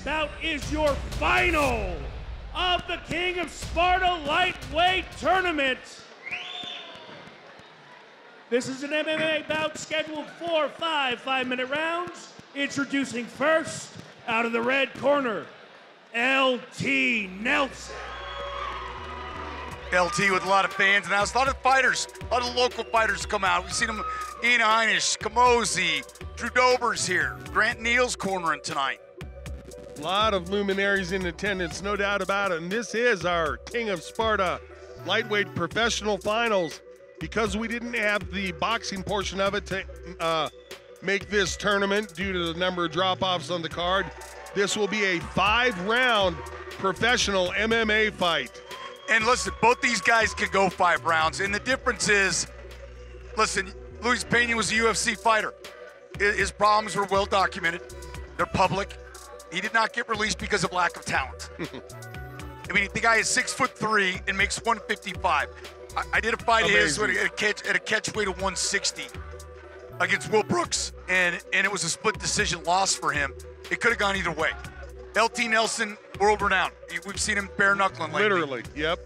bout is your final of the King of Sparta Lightweight Tournament. This is an MMA bout scheduled for 5 minute rounds. Introducing first, out of the red corner, LT Nelson. LT with a lot of fans, and a lot of fighters, a lot of local fighters come out. We've seen them, Ian Heinisch, Kamosi, Drew Dober's here, Grant Neal's cornering tonight. A lot of luminaries in attendance, no doubt about it. And this is our King of Sparta Lightweight Professional Finals. Because we didn't have the boxing portion of it to make this tournament due to the number of drop-offs on the card, this will be a 5-round professional MMA fight. And listen, both these guys can go 5 rounds. And the difference is, listen, Luis Pena was a UFC fighter. His problems were well documented. They're public. He did not get released because of lack of talent. I mean, the guy is 6'3" and makes 155. I did a fight of his at a catch weight of 160 against Will Brooks, and it was a split decision loss for him. It could have gone either way. LT Nelson, world renowned. We've seen him bare knuckling lately. Literally, yep.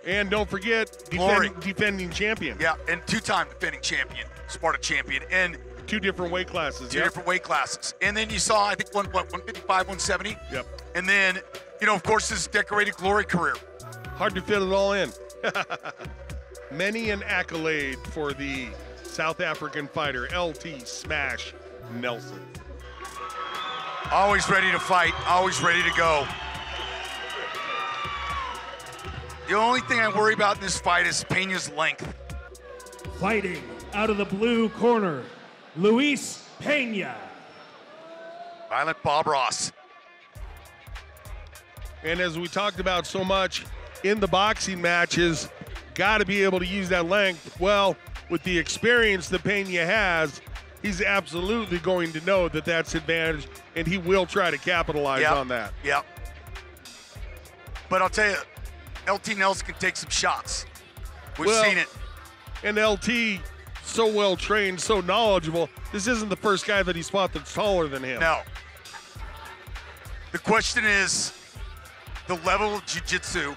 And don't forget, defending champion. Yeah, and 2-time defending champion, Sparta champion, and 2 different weight classes. Two different weight classes. And then you saw, I think, 155, 170. Yep. And then, you know, of course, his decorated glory career. Hard to fit it all in. Many an accolade for the South African fighter, LT Smash Nelson. Always ready to fight, always ready to go. The only thing I worry about in this fight is Pena's length. Fighting out of the blue corner, Luis Pena. Violent Bob Ross. And as we talked about so much in the boxing matches, got to be able to use that length. Well, with the experience that Pena has, he's absolutely going to know that that's advantage, and he will try to capitalize on that. Yep. But I'll tell you, LT Nelson can take some shots. We've seen it. And LT, so well trained, so knowledgeable. This isn't the first guy that he's fought that's taller than him. No. The question is the level of jiu-jitsu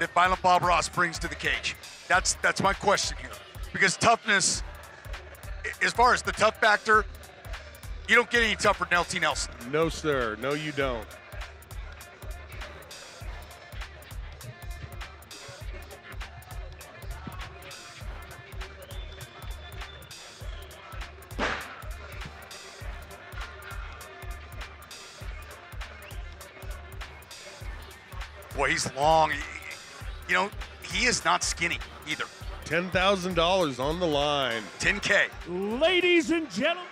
that Violent Bob Ross brings to the cage. That's my question here. Because toughness, as far as the tough factor, you don't get any tougher than LT Nelson. No, sir. No, you don't. Boy, he's long. You know, he is not skinny either. $10,000 on the line. 10K. Ladies and gentlemen,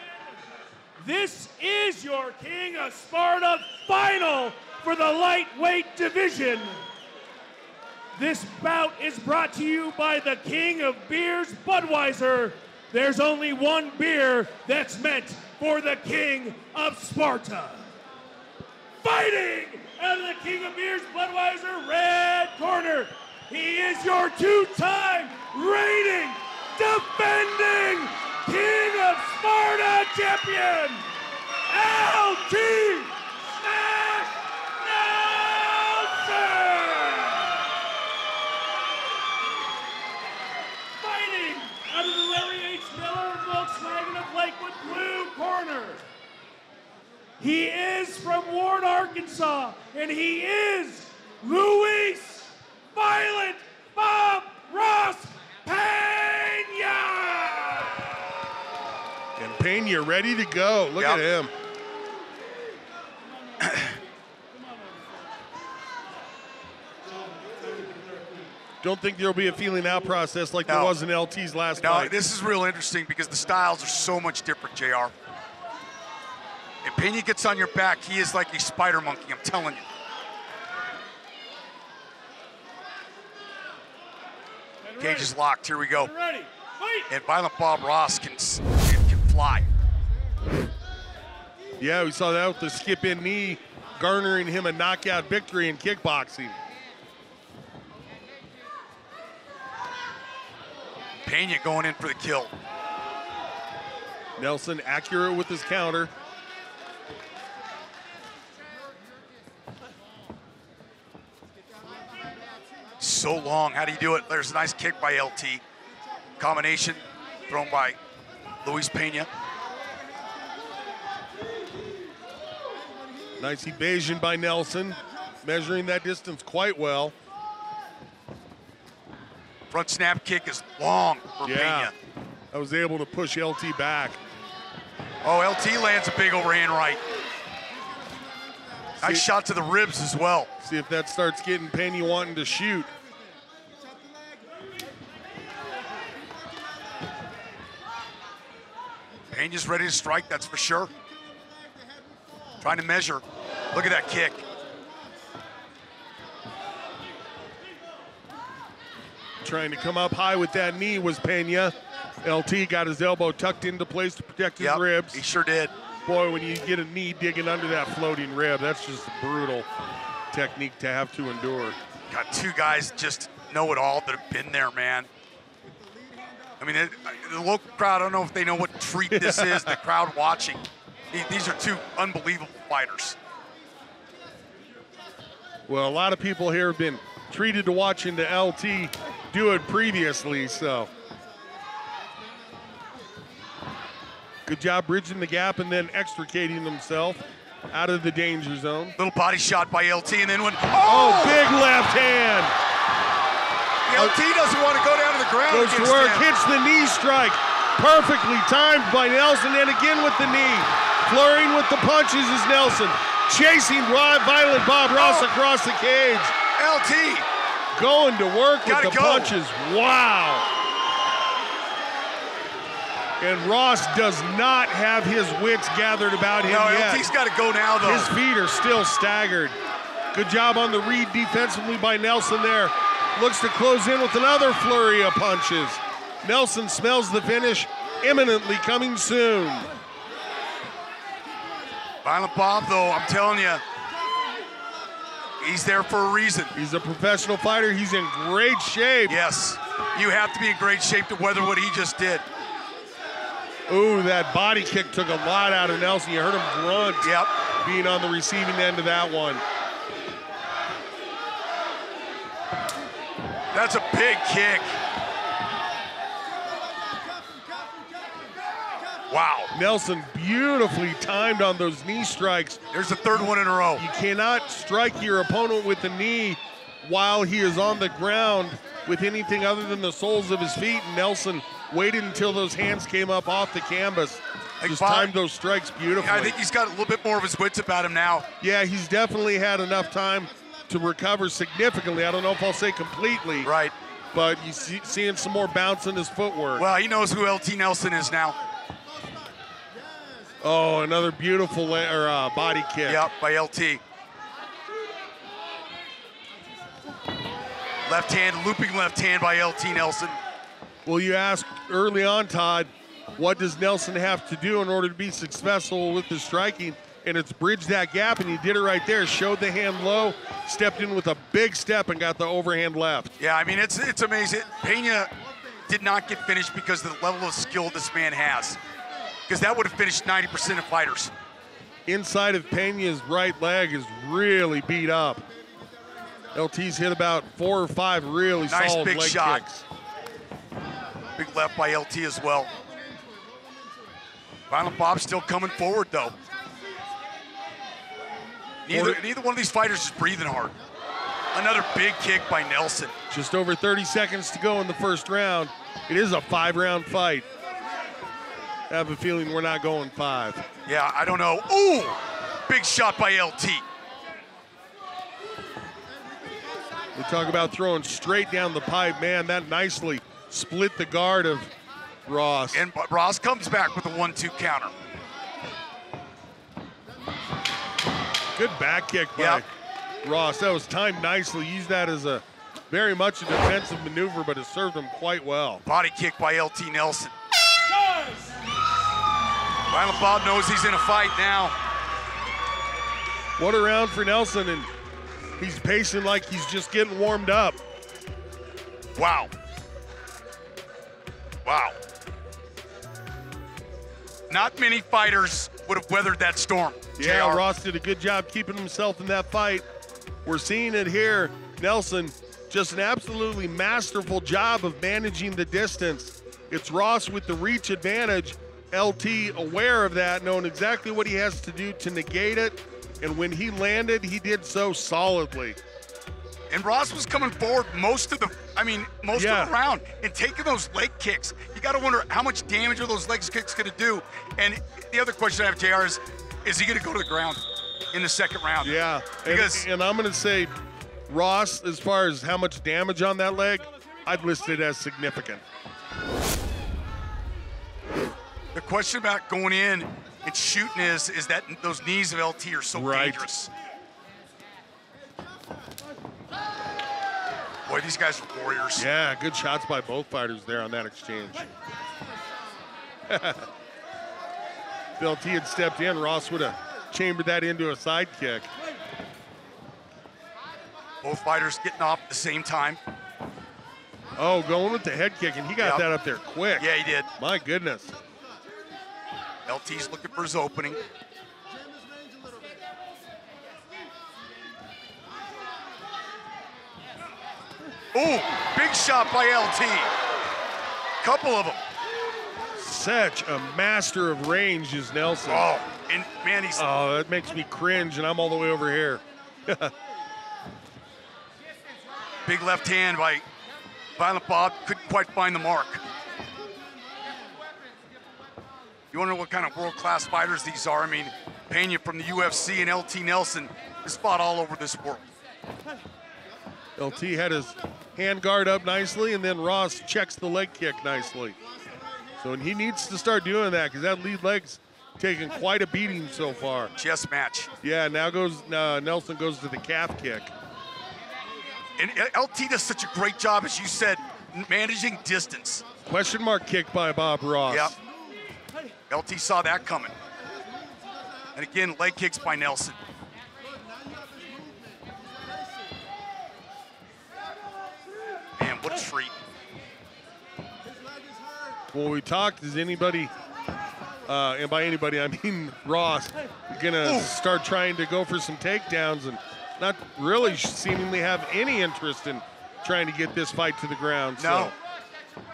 this is your King of Sparta final for the lightweight division. This bout is brought to you by the King of Beers, Budweiser. There's only one beer that's meant for the King of Sparta. Fighting out of the King of Beers, Budweiser, red corner. He is your 2-time reigning, defending King of Sparta champion, LT Smash Nelson! Fighting out of the Larry H. Miller Volkswagen of Lakewood blue corner. He is from Ward, Arkansas, and he is Luis Violent Bob Ross Pena! And Pena ready to go. Look at him. Don't think there'll be a feeling out process like there was in LT's last fight. No, this is real interesting because the styles are so much different, JR. If Pena gets on your back, he is like a spider monkey, I'm telling you. Cage is locked, here we go. And Violent Bob Ross can fly. Yeah, we saw that with the skip-in knee, garnering him a knockout victory in kickboxing. Pena going in for the kill. Nelson accurate with his counter. so long. How do you do it? There's a nice kick by LT. Combination thrown by Luis Pena. Nice evasion by Nelson, measuring that distance quite well. Front snap kick is long for Pena. I was able to push LT back. Oh, LT lands a big overhand right. Nice shot to the ribs as well. See if that starts getting Pena wanting to shoot. Pena's ready to strike, that's for sure. Trying to measure. Look at that kick. Trying to come up high with that knee was Pena. LT got his elbow tucked into place to protect his ribs. He sure did. Boy, when you get a knee digging under that floating rib, that's just a brutal technique to have to endure. Got two guys just know it all that have been there, man. I mean, the local crowd, I don't know if they know what treat this is, the crowd watching. These are two unbelievable fighters. Well, a lot of people here have been treated to watching the LT do it previously, so. Good job bridging the gap and then extricating himself out of the danger zone. Little body shot by LT and then Oh, big left hand. LT doesn't want to go down to the ground. Goes to work, hits the knee strike. Perfectly timed by Nelson, and again with the knee. Flurrying with the punches is Nelson. Chasing Violent Bob Ross across the cage. LT. Going to work with the punches. Wow. And Ross does not have his wits gathered about him yet. LT's got to go now, though. His feet are still staggered. Good job on the read defensively by Nelson there. Looks to close in with another flurry of punches. Nelson smells the finish imminently coming soon. Violent Bob, though, I'm telling you, he's there for a reason. He's a professional fighter. He's in great shape. Yes, you have to be in great shape to weather what he just did. Ooh, that body kick took a lot out of Nelson. You heard him grunt. Yep. Being on the receiving end of that one. That's a big kick. Wow. Nelson beautifully timed on those knee strikes. There's the third one in a row. You cannot strike your opponent with the knee while he is on the ground with anything other than the soles of his feet. Nelson waited until those hands came up off the canvas. Just timed those strikes beautifully. I think he's got a little bit more of his wits about him now. Yeah, he's definitely had enough time to recover significantly. I don't know if I'll say completely. Right. But you seeing some more bounce in his footwork. Well, he knows who LT Nelson is now. Oh, another beautiful body kick. Yep, by LT. Left hand, looping left hand by LT Nelson. Well, you asked early on, Todd, what does Nelson have to do in order to be successful with the striking? And it's bridge that gap, and he did it right there. Showed the hand low, stepped in with a big step, and got the overhand left. Yeah, I mean, it's amazing. Pena did not get finished because of the level of skill this man has. Because that would have finished 90% of fighters. Inside of Pena's right leg is really beat up. LT's hit about 4 or 5 really solid big leg shot. kicks. Big left by LT as well. Violent Bob still coming forward, though. Neither one of these fighters is breathing hard. Another big kick by Nelson. Just over 30 seconds to go in the first round. It is a 5-round fight. I have a feeling we're not going 5. Yeah, I don't know. Ooh, big shot by LT. We talk about throwing straight down the pipe. Man, that nicely split the guard of Ross. And Ross comes back with a 1-2 counter. Good back kick by Ross. That was timed nicely. Used that as a very much a defensive maneuver, but it served him quite well. Body kick by LT Nelson. Violent Bob knows he's in a fight now. What a round for Nelson, and he's pacing like he's just getting warmed up. Wow. Wow. Not many fighters would have weathered that storm. Yeah, JR. Ross did a good job keeping himself in that fight. We're seeing it here. Nelson Just an absolutely masterful job of managing the distance. It's Ross with the reach advantage. LT aware of that, knowing exactly what he has to do to negate it. And when he landed, he did so solidly. And Ross was coming forward most of the round and taking those leg kicks. You got to wonder how much damage are those leg kicks going to do. And the other question I have, JR, is he going to go to the ground in the second round? Yeah, because and I'm going to say Ross, as far as how much damage on that leg, I'd list it as significant. The question about going in and shooting is that those knees of LT are so dangerous. Boy, these guys are warriors. Yeah, good shots by both fighters there on that exchange. If LT had stepped in, Ross would have chambered that into a side kick. Both fighters getting off at the same time. Oh, going with the head kick, and he got that up there quick. Yeah, he did. My goodness. LT's looking for his opening. Ooh, big shot by LT. Couple of them. Such a master of range is Nelson. Oh, and man, he's... Oh, that makes me cringe, and I'm all the way over here. Big left hand by Violent Bob. Couldn't quite find the mark. You wonder what kind of world-class fighters these are. I mean, Pena from the UFC and LT Nelson has fought all over this world. LT had his hand guard up nicely, and then Ross checks the leg kick nicely. So he needs to start doing that because that lead leg's taken quite a beating so far. Chess match. Yeah, now Nelson goes to the calf kick. And LT does such a great job, as you said, managing distance. Question mark kick by Bob Ross. Yep. LT saw that coming. And again, leg kicks by Nelson. Man, what a treat. Well, we talked, is anybody, and by anybody I mean Ross, gonna start trying to go for some takedowns and not really seemingly have any interest in trying to get this fight to the ground. No. So,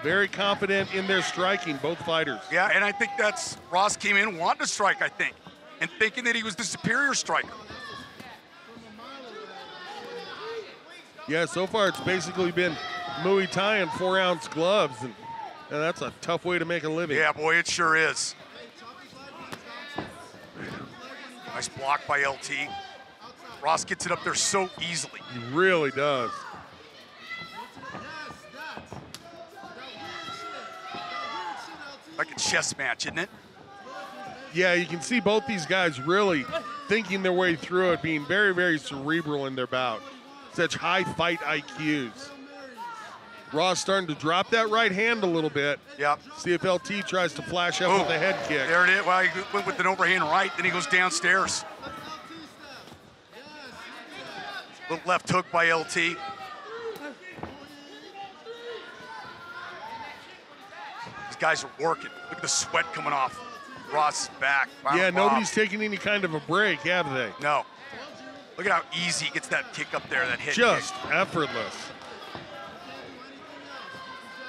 very confident in their striking, both fighters. Yeah, and I think that's, Ross came in wanting to strike, I think, and thinking that he was the superior striker. Yeah, so far it's basically been Muay Thai and 4-ounce gloves, and that's a tough way to make a living. Yeah, boy, it sure is. Nice block by LT. Ross gets it up there so easily. He really does. Like a chess match, isn't it? Yeah, you can see both these guys really thinking their way through it, being very, very cerebral in their bout. Such high fight IQs. Ross starting to drop that right hand a little bit. Yep. See if LT tries to flash up with a head kick. There it is. Well, he went with an overhand right, then he goes downstairs. Little left hook by LT. These guys are working. Look at the sweat coming off Ross' back. Wow, yeah, nobody's taking any kind of a break, have they? No. Look at how easy he gets that kick up there, that hit. Just effortless.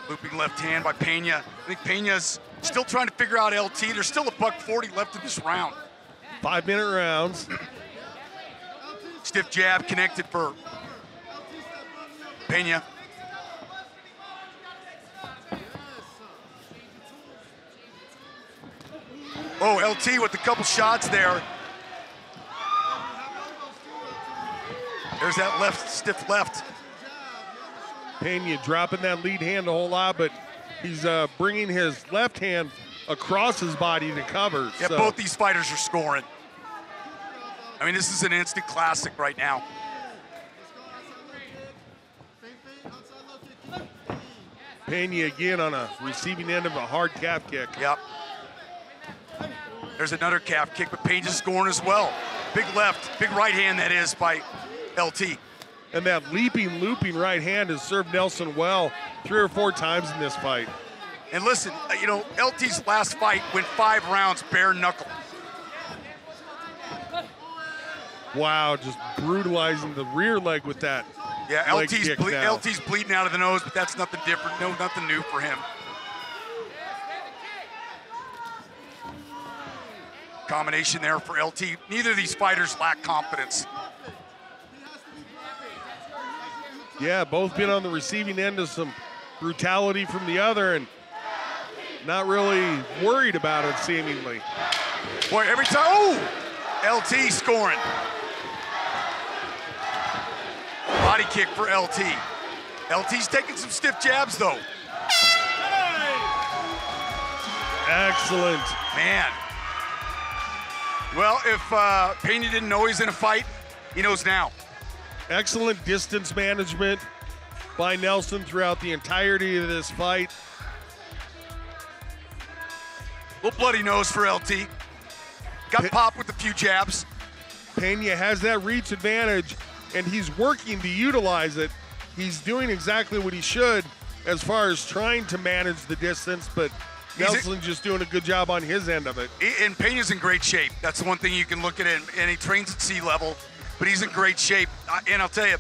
Looping left hand by Pena. I think Pena's still trying to figure out LT. There's still a $140 left in this round. 5-minute rounds. Stiff jab connected for Pena. Oh, LT with a couple shots there. There's that left, stiff left. Pena dropping that lead hand a whole lot, but he's bringing his left hand across his body to cover. Yeah, so. Both these fighters are scoring. I mean, this is an instant classic right now. Pena again on a receiving end of a hard calf kick. Yep. There's another calf kick, but Pena's scoring as well. Big left, big right hand that is by LT. And that leaping, looping right hand has served Nelson well 3 or 4 times in this fight. And listen, you know, LT's last fight went 5 rounds bare knuckle. Wow, just brutalizing the rear leg with that Yeah, leg kick now. LT's bleeding out of the nose, but that's nothing different. No, nothing new for him. Combination there for LT. Neither of these fighters lack confidence. Yeah, both been on the receiving end of some brutality from the other and not really worried about it, seemingly. Boy, every time, oh! LT scoring. Body kick for LT. LT's taking some stiff jabs, though. Excellent. Man. Well, if Pena didn't know he's in a fight, he knows now. Excellent distance management by Nelson throughout the entirety of this fight. Little bloody nose for LT. Got popped with a few jabs. Pena has that reach advantage, and he's working to utilize it. He's doing exactly what he should as far as trying to manage the distance, but Nelson's just doing a good job on his end of it. And Pena's in great shape. That's the one thing you can look at, and he trains at sea level, but he's in great shape. And I'll tell you,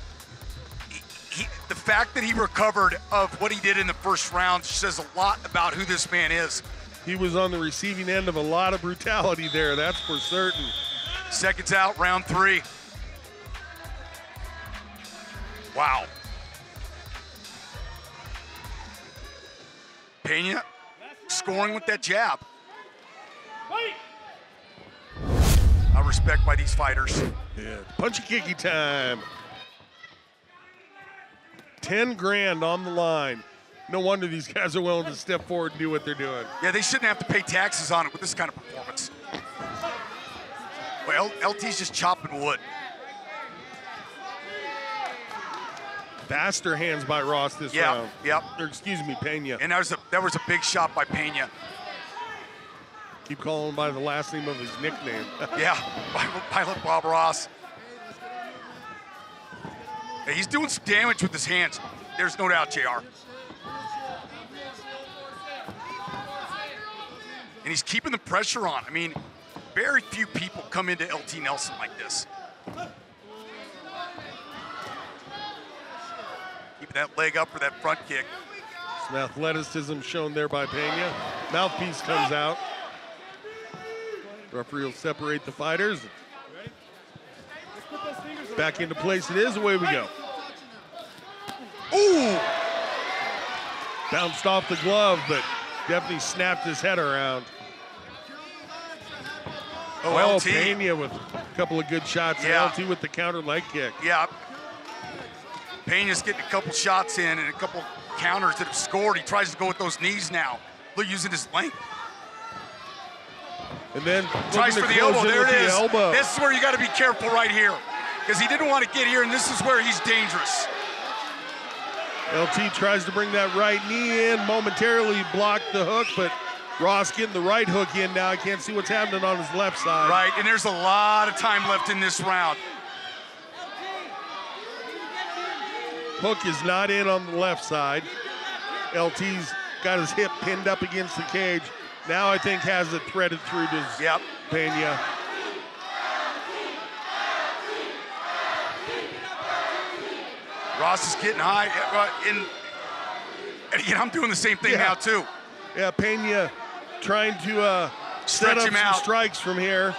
the fact that he recovered of what he did in the first round says a lot about who this man is. He was on the receiving end of a lot of brutality there, that's for certain. Seconds out, round 3. Wow. Pena scoring with that jab. I respect by these fighters. Yeah, punchy kicky time. 10 grand on the line. No wonder these guys are willing to step forward and do what they're doing. Yeah, they shouldn't have to pay taxes on it with this kind of performance. Well, LT's just chopping wood. Faster hands by Ross this round. Yep. Or excuse me, Pena. And that was a big shot by Pena. Keep calling him by the last name of his nickname. Yeah, Pilot Bob Ross. Yeah, he's doing some damage with his hands. There's no doubt, JR. And he's keeping the pressure on. I mean, very few people come into LT Nelson like this. Keeping that leg up for that front kick. Some athleticism shown there by Pena. Mouthpiece comes out. Referee will separate the fighters. Back into place it is, away we go. Ooh! Bounced off the glove, but definitely snapped his head around. Oh, LT. Pena with a couple of good shots. Yeah. LT with the counter leg kick. Yeah. Pena's getting a couple shots in and a couple counters that have scored. He tries to go with those knees now. Look, using his length. And then tries for the elbow. There it is. Elbow. This is where you got to be careful right here, because he didn't want to get here, and this is where he's dangerous. LT tries to bring that right knee in, momentarily blocked the hook, but Ross getting the right hook in now. I can't see what's happening on his left side. Right, and there's a lot of time left in this round. Hook is not in on the left side. LT's got his hip pinned up against the cage. Now I think has it threaded through to Pena. Ross is getting high, and again, I'm doing the same thing now too. Yeah, Pena trying to set up some strikes from here,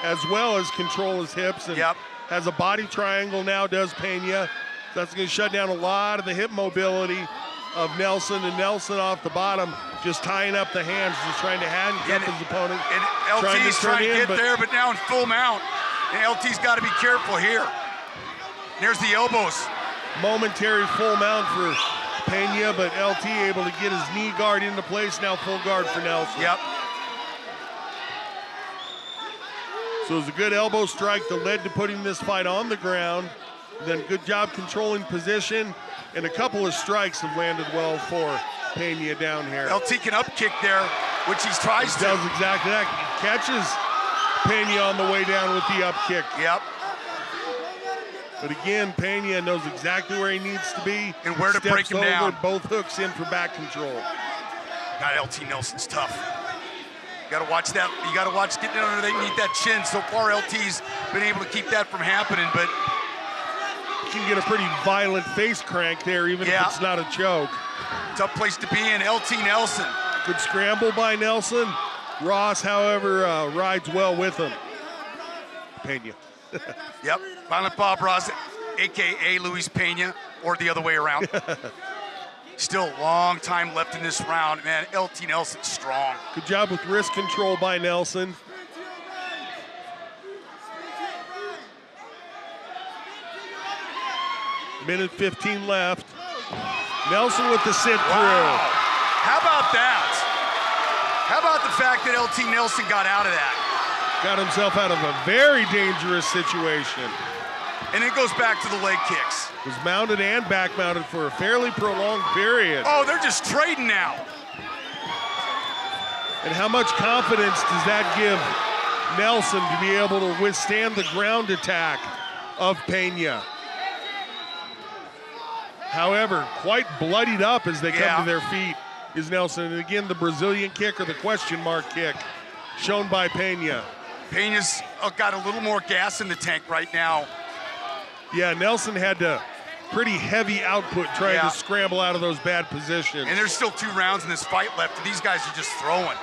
as well as control his hips, and has a body triangle now, does Pena. That's going to shut down a lot of the hip mobility of Nelson, and Nelson off the bottom, just tying up the hands, just trying to handcuff his opponent. And LT's trying to get there, but now in full mount. And LT's got to be careful here. There's the elbows. Momentary full mount for Pena, but LT able to get his knee guard into place. Now full guard for Nelson. Yep. So it was a good elbow strike that led to putting this fight on the ground. Then good job controlling position, and a couple of strikes have landed well for Pena down here. LT can up kick there, which he tries to. Does exactly that. He catches Pena on the way down with the up kick. Yep. But again, Pena knows exactly where he needs to be. And where to break him down. Both hooks in for back control. God, LT Nelson's tough. You gotta watch that. You gotta watch getting underneath that chin. So far, LT's been able to keep that from happening, but can get a pretty violent face crank there, even if it's not a choke. Tough place to be in. LT Nelson. Good scramble by Nelson. Ross, however, rides well with him. Pena. Yep, Violent Bob Ross, a.k.a. Luis Pena, or the other way around. Still a long time left in this round, man. LT Nelson's strong. Good job with wrist control by Nelson. Minute 15 left. Nelson with the sit through. How about that? How about the fact that LT Nelson got out of that? Got himself out of a very dangerous situation. And it goes back to the leg kicks. Was mounted and back mounted for a fairly prolonged period. Oh, they're just trading now. And how much confidence does that give Nelson to be able to withstand the ground attack of Pena? However, quite bloodied up as they come to their feet is Nelson. And again, the Brazilian kick or the question mark kick shown by Pena. Pena's got a little more gas in the tank right now. Yeah, Nelson had to pretty heavy output trying to scramble out of those bad positions. And there's still 2 rounds in this fight left, and these guys are just throwing.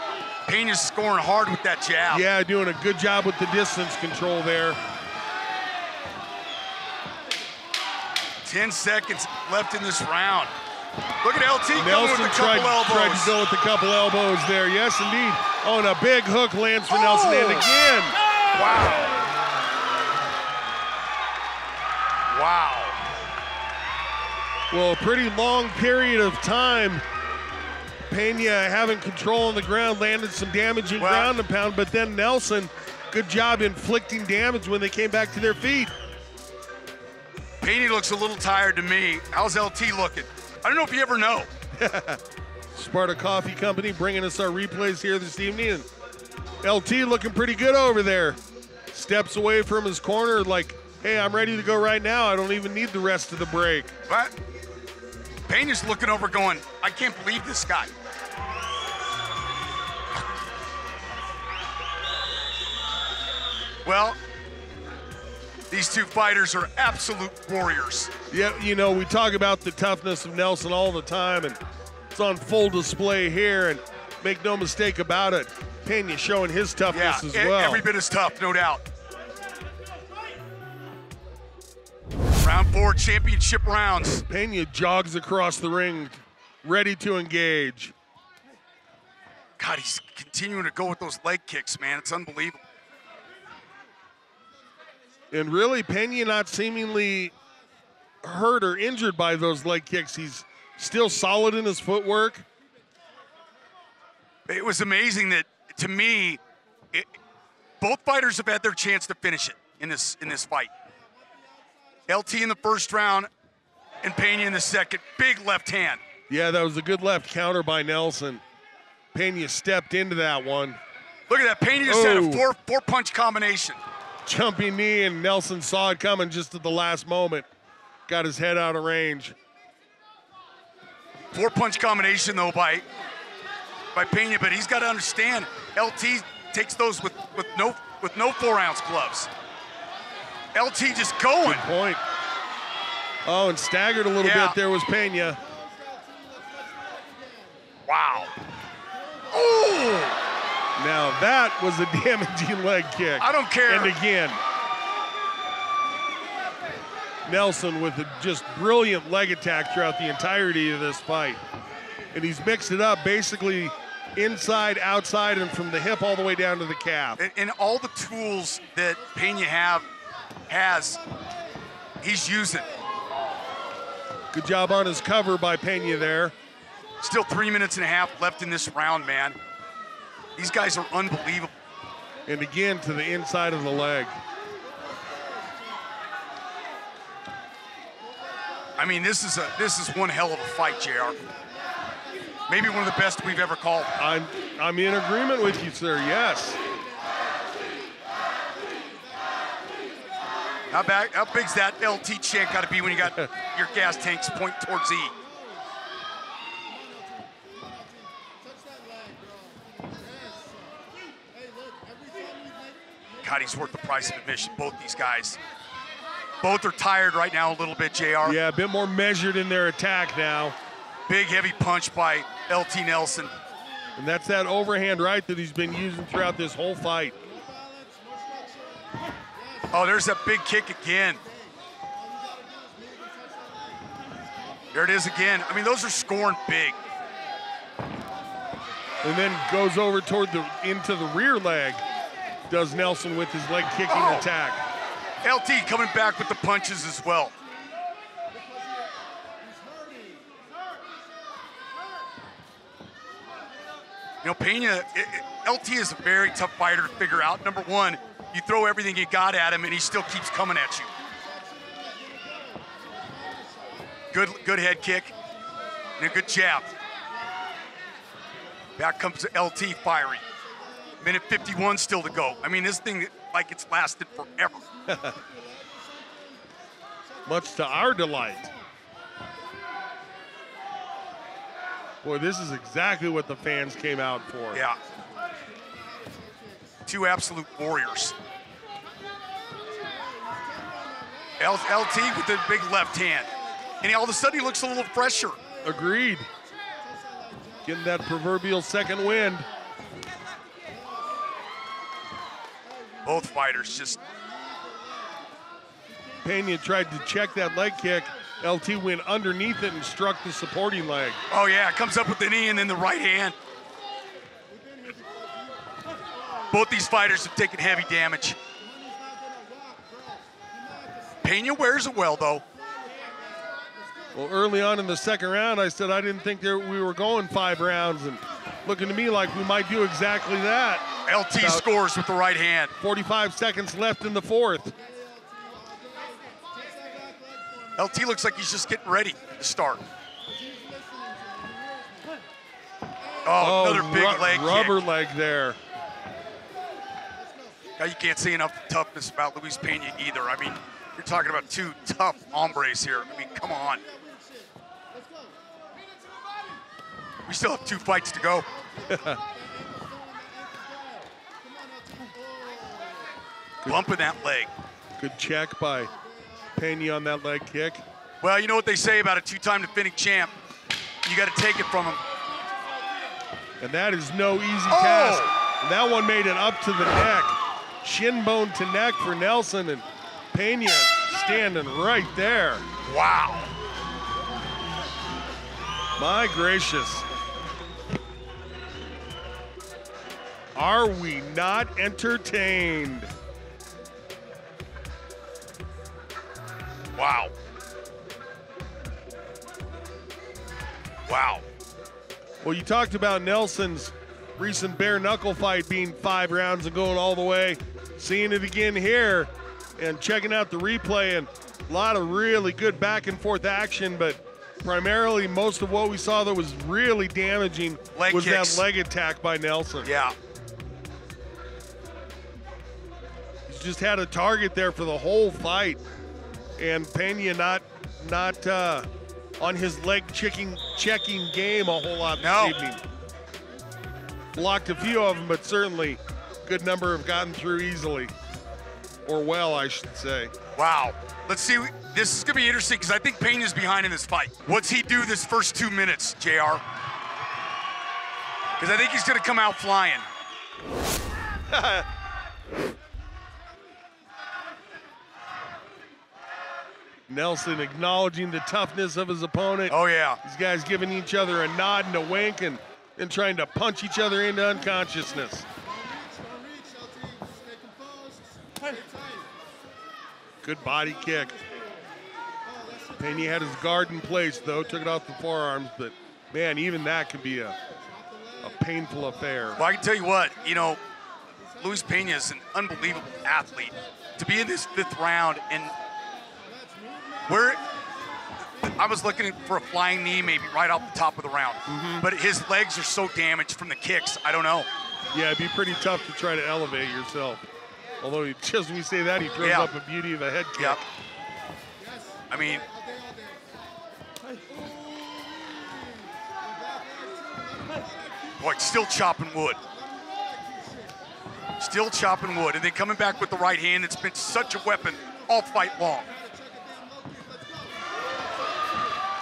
Pena's scoring hard with that jab. Yeah, doing a good job with the distance control there. 10 seconds left in this round. Look at LT Nelson coming with a couple elbows. tried to go with a couple elbows there. Yes, indeed. Oh, and a big hook lands for Nelson. And again. Wow. Wow. Well, a pretty long period of time. Pena having control on the ground, landed some damaging ground and pound, but then Nelson, good job inflicting damage when they came back to their feet. Pena looks a little tired to me. How's LT looking? I don't know if you ever know. Sparta Coffee Company bringing us our replays here this evening. And LT looking pretty good over there. Steps away from his corner like, hey, I'm ready to go right now. I don't even need the rest of the break. What? Pena's looking over going, I can't believe this guy. Well, these two fighters are absolute warriors. Yeah, you know, we talk about the toughness of Nelson all the time, and it's on full display here, and make no mistake about it, Pena showing his toughness as well. Every bit as tough, no doubt. Round 4, championship rounds. Pena jogs across the ring, ready to engage. God, he's continuing to go with those leg kicks, man. It's unbelievable. And really, Pena not seemingly hurt or injured by those leg kicks. He's still solid in his footwork. It was amazing that, to me, both fighters have had their chance to finish it in this fight. LT in the first round and Pena in the second. Big left hand. Yeah, that was a good left counter by Nelson. Pena stepped into that one. Look at that. Pena just had a four punch combination. Jumping knee, and Nelson saw it coming just at the last moment. Got his head out of range. 4-punch combination, though, by Pena, but he's got to understand, LT takes those with no 4-ounce gloves. LT just going. Good point. Oh, and staggered a little bit there was Pena. Wow. Oh! Now that was a damaging leg kick. I don't care. And again, Nelson with a just brilliant leg attack throughout the entirety of this fight. And he's mixed it up basically inside, outside, and from the hip all the way down to the calf. And all the tools that Pena has, he's using. Good job on his cover by Pena there. Still 3 minutes and a half left in this round, man. These guys are unbelievable. And again to the inside of the leg. I mean, this is one hell of a fight, JR. Maybe one of the best we've ever called. I'm in agreement with you, sir. Yes. How big's that LT chant got to be when you got your gas tanks pointing towards E? God, he's worth the price of admission, both these guys. Both are tired right now a little bit, JR. Yeah, a bit more measured in their attack now. Big, heavy punch by LT Nelson. And that's that overhand right that he's been using throughout this whole fight. Oh, there's that big kick again. There it is again. I mean, those are scoring big. And then goes over toward into the rear leg, does Nelson with his leg kicking attack. LT coming back with the punches as well. You know, Pena, LT is a very tough fighter to figure out. Number one, you throw everything you got at him and he still keeps coming at you. Good head kick and a good jab. Back comes LT firing. Minute 51 still to go. I mean, this thing, like it's lasted forever. Much to our delight. Boy, this is exactly what the fans came out for. Yeah. Two absolute warriors. LT with the big left hand. And all of a sudden he looks a little fresher. Agreed. Getting that proverbial second wind. Both fighters just... Pena tried to check that leg kick. LT went underneath it and struck the supporting leg. Oh yeah, comes up with the knee and then the right hand. Both these fighters have taken heavy damage. Pena wears it well though. Well, early on in the second round, I said I didn't think we were going 5 rounds, and looking to me like we might do exactly that. LT scores with the right hand. 45 seconds left in the fourth. LT looks like he's just getting ready to start. Oh, another big leg rubber kick. leg there. Now you can't say enough toughness about Luis Pena either. I mean, you're talking about two tough hombres here. I mean, come on. We still have 2 fights to go. Bumping that leg. Good check by Pena on that leg kick. Well, you know what they say about a 2-time defending champ. You got to take it from him. And that is no easy task. And that one made it up to the neck. Shin bone to neck for Nelson, and Pena standing right there. Wow. My gracious. Are we not entertained? Wow. Wow. Well, you talked about Nelson's recent bare knuckle fight being 5 rounds and going all the way. Seeing it again here and checking out the replay, and a lot of really good back and forth action, but primarily most of what we saw that was really damaging was that leg attack by Nelson. Yeah. He's just had a target there for the whole fight, and Pena not on his leg checking game a whole lot this evening. Blocked a few of them, but certainly good number have gotten through easily, or well, I should say. Wow. Let's see. This is going to be interesting because I think Pena's behind in this fight. What's he do this first 2 minutes, JR? Because I think he's going to come out flying. Nelson acknowledging the toughness of his opponent. Oh, yeah. These guys giving each other a nod and a wink and trying to punch each other into unconsciousness. Good body kick. Pena had his guard in place, though, took it off the forearms, but, man, even that could be a painful affair. Well, I can tell you what, you know, Luis Pena is an unbelievable athlete. To be in this 5th round, and I was looking for a flying knee maybe right off the top of the round, but his legs are so damaged from the kicks, I don't know. Yeah, it'd be pretty tough to try to elevate yourself. Although, just when you say that, he throws up a beauty of a head kick. Yep. I mean, boy, still chopping wood. Still chopping wood. And then coming back with the right hand. It's been such a weapon all fight long.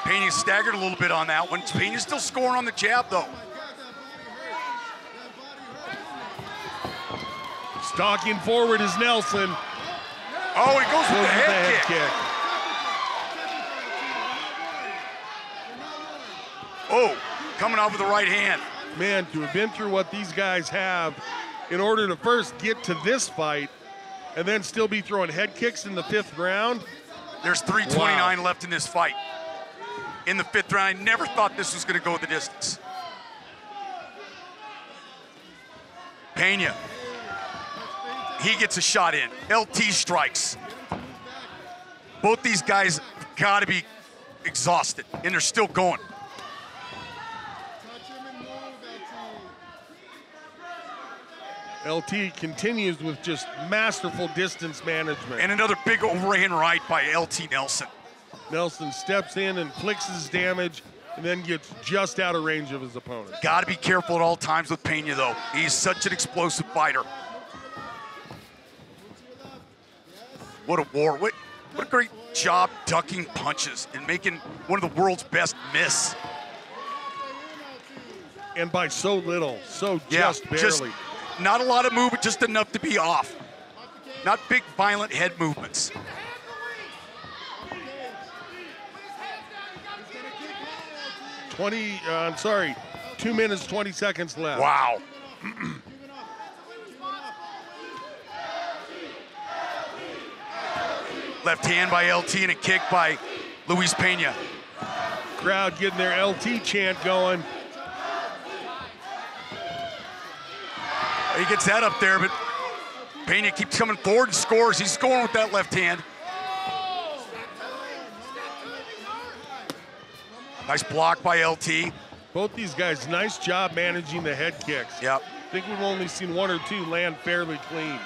Pena staggered a little bit on that one. Pena's still scoring on the jab, though. Stalking forward is Nelson. Oh, he goes with the head kick. Oh, coming off with the right hand. Man, to have been through what these guys have in order to first get to this fight and then still be throwing head kicks in the 5th round. There's 3:29 left in this fight. In the 5th round, I never thought this was going to go the distance. Pena. He gets a shot in. LT strikes. Both these guys got to be exhausted, and they're still going. LT continues with just masterful distance management. And another big overhand right by LT Nelson. Nelson steps in and inflicts his damage and then gets just out of range of his opponent. Got to be careful at all times with Pena, though. He's such an explosive fighter. What a war. What a great job ducking punches and making one of the world's best miss. And by so little, just barely. Just not a lot of movement, just enough to be off. Not big, violent head movements. I'm sorry, 2 minutes, 20 seconds left. Wow. Left hand by LT and a kick by Luis Pena. Crowd getting their LT chant going. He gets that up there, but Pena keeps coming forward and scores. He's scoring with that left hand. Nice block by LT. Both these guys, nice job managing the head kicks. Yep. I think we've only seen 1 or 2 land fairly clean.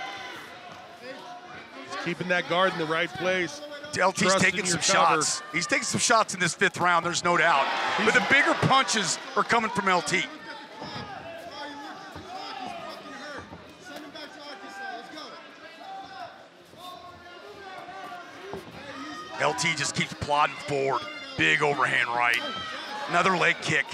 Just keeping that guard in the right place. LT's taking some shots. He's taking some shots in this 5th round, there's no doubt. But the bigger punches are coming from LT. LT just keeps plodding forward. Big overhand right. Another leg kick.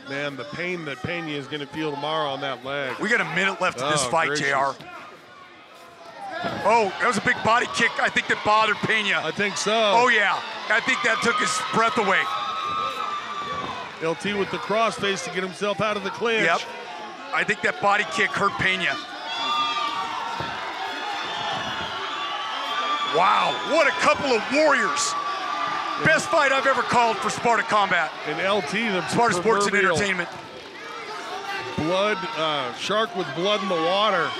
Man, the pain that Pena is going to feel tomorrow on that leg. We got a minute left in this fight, gracious. JR. Oh, that was a big body kick, I think, that bothered Pena. I think so. Oh, yeah. I think that took his breath away. LT with the crossface to get himself out of the clinch. Yep. I think that body kick hurt Pena. Wow, what a couple of warriors. Best fight I've ever called for Sparta Combat. And LT, the Sparta Sports and Entertainment. Blood, shark with blood in the water.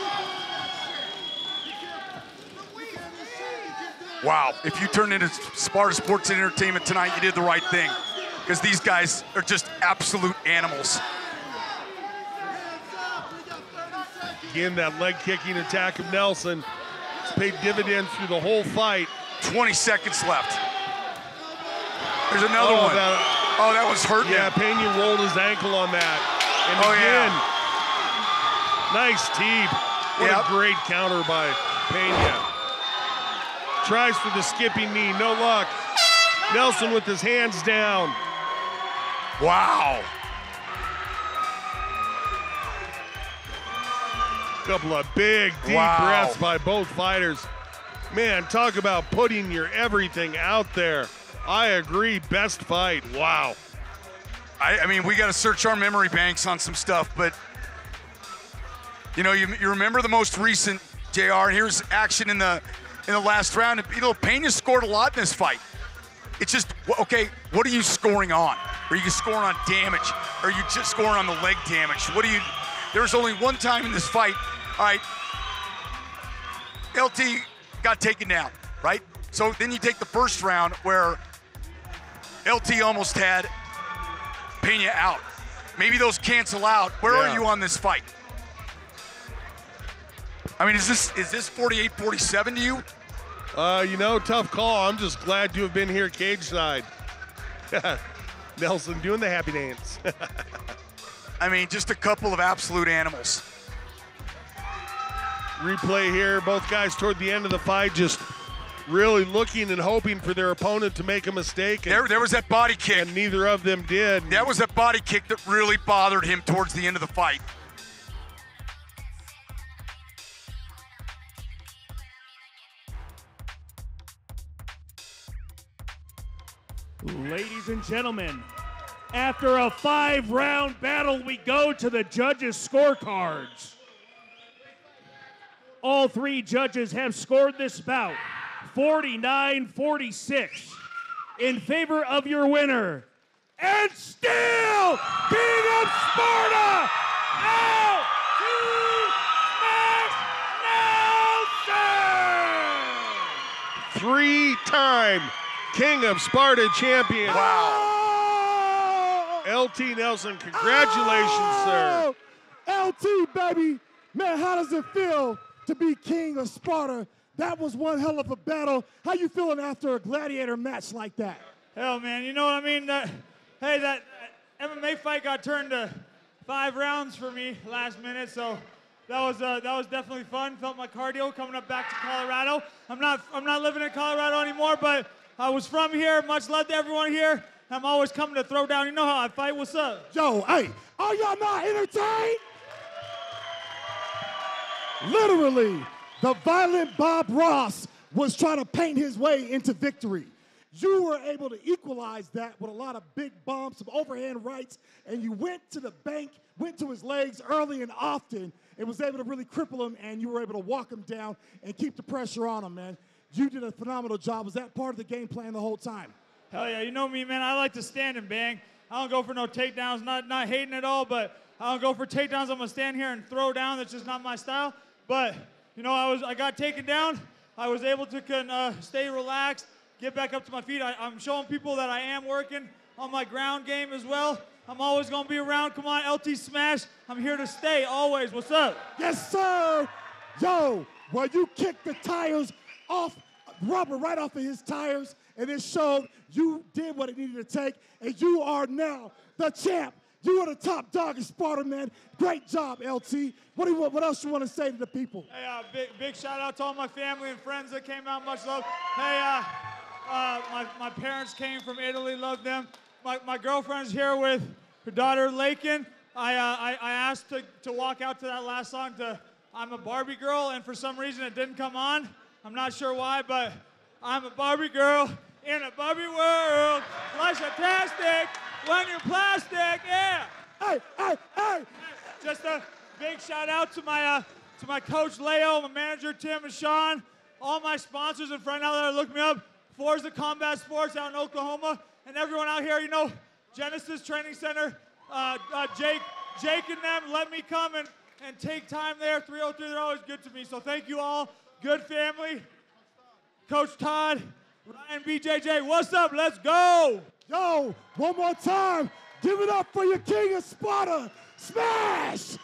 Wow, if you turned into Sparta Sports and Entertainment tonight, you did the right thing. Because these guys are just absolute animals. Again, that leg kicking attack of Nelson. It's paid dividends through the whole fight. 20 seconds left. There's another one. That was hurting him. Pena rolled his ankle on that. And again, nice teep. What a great counter by Pena. Tries for the skipping knee, no luck. Nelson with his hands down. Wow. Couple of big, deep breaths by both fighters. Man, talk about putting your everything out there. I agree, best fight. Wow. I mean, we got to search our memory banks on some stuff, but you know, you remember the most recent, JR, and here's action in the last round. You know, Pena scored a lot in this fight. It's just, okay, what are you scoring on? Are you scoring on damage? Are you just scoring on the leg damage? There's only one time in this fight, all right, LT got taken down, right? So then you take the first round where LT almost had Pena out. Maybe those cancel out. Where are you on this fight? I mean, is this 48-47 to you? You know, tough call. I'm just glad to have been here cage side. Nelson doing the happy dance. I mean, just a couple of absolute animals. Replay here, both guys toward the end of the fight just really looking and hoping for their opponent to make a mistake. There was that body kick. And neither of them did. That was that body kick that really bothered him towards the end of the fight. Ladies and gentlemen, after a 5-round battle, we go to the judges' scorecards. All 3 judges have scored this bout 49-46 in favor of your winner, and still King of Sparta, L.T. Nelson! 3-time King of Sparta champion. Wow. L.T. Nelson, congratulations, sir. LT, baby. Man, how does it feel to be King of Sparta? That was one hell of a battle. How you feeling after a gladiator match like that? Hell, man, you know what I mean? Hey, that MMA fight got turned to 5 rounds for me last minute, so that was definitely fun. Felt my cardio coming up back to Colorado. I'm not living in Colorado anymore, but I was from here. Much love to everyone here. I'm always coming to throw down. You know how I fight. What's up? Yo, hey, are y'all not entertained? Literally, the violent Bob Ross was trying to paint his way into victory. You were able to equalize that with a lot of big bumps, some overhand rights, and you went to the bank, went to his legs early and often, and was able to really cripple him, and you were able to walk him down and keep the pressure on him, man. You did a phenomenal job. Was that part of the game plan the whole time? Hell yeah, you know me, man. I like to stand and bang. I don't go for no takedowns, not hating at all, but I don't go for takedowns. I'm gonna stand here and throw down. That's just not my style. But, you know, I got taken down. I was able to stay relaxed, get back up to my feet. I'm showing people that I am working on my ground game as well. I'm always gonna be around. Come on, LT Smash. I'm here to stay, always. What's up? Yes, sir. Yo, well, you kicked the tires off, rubber right off of his tires, and it showed you did what it needed to take, and you are now the champ. You are the top dog in Sparta, man. Great job, LT. What else you want to say to the people? Hey, big shout out to all my family and friends that came out. Much love. Hey, my parents came from Italy. Love them. My girlfriend's here with her daughter, Lakin. I asked to walk out to that last song to I'm a Barbie Girl, and for some reason it didn't come on. I'm not sure why, but I'm a Barbie girl in a Barbie world. Life's fantastic when you're plastic, yeah. Hey. Just a big shout out to my coach Leo, my manager Tim and Sean, all my sponsors and friends out there that look me up, Forza Combat Sports out in Oklahoma, and everyone out here, you know, Genesis Training Center, Jake and them let me come and take time there. 303, they're always good to me, so thank you all. Good family. Coach Todd, Ryan BJJ, what's up? Let's go. Yo, one more time. Give it up for your King of Sparta. Smash!